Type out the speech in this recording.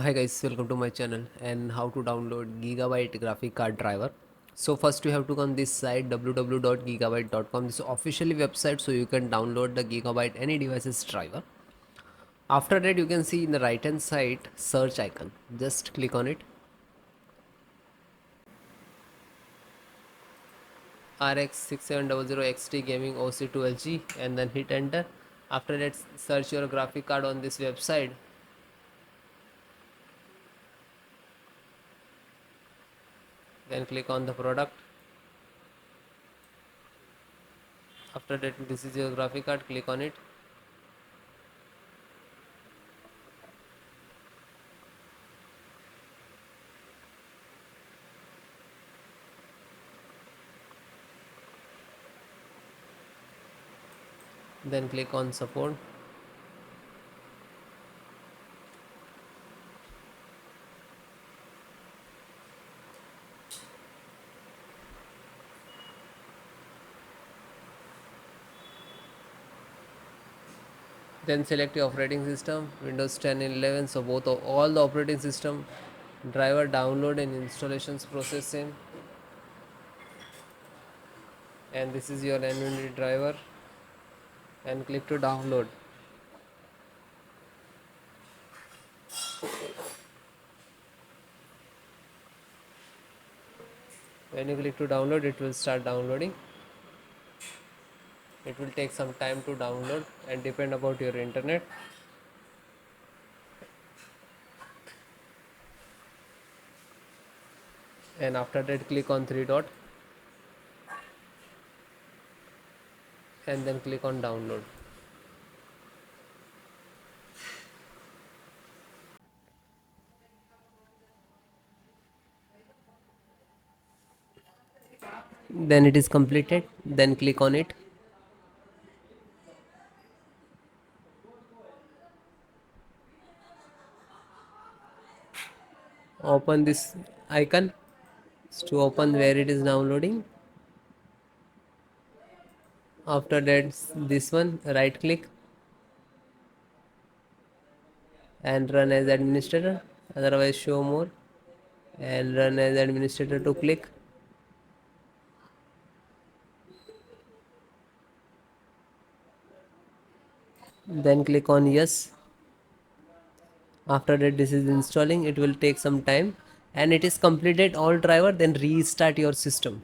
Hi guys, welcome to my channel and how to download Gigabyte graphic card driver. So first you have to go on this site www.gigabyte.com. This is officially website, so you can download the Gigabyte any devices driver. After that you can see in the right hand side search icon. Just click on it. RX 6700 XT Gaming OC2LG and then hit enter. After that search your graphic card on this website. Then click on the product. After that this is your graphic card, click on it. Then click on support. Then select your operating system, Windows 10 and 11. So both of all the operating system driver download and installations process same. And this is your NVMe driver, and click to download. When you click to download, it will start downloading. It will take some time to download and depend about your internet. And after that click on three dot and then click on download. Then it is completed. Then click on it. Open this icon to open where it is downloading. After that this one, right click and run as administrator, otherwise show more and run as administrator to click. Then click on yes. After that this is installing. It will take some time and it is completed all driver. Then restart your system.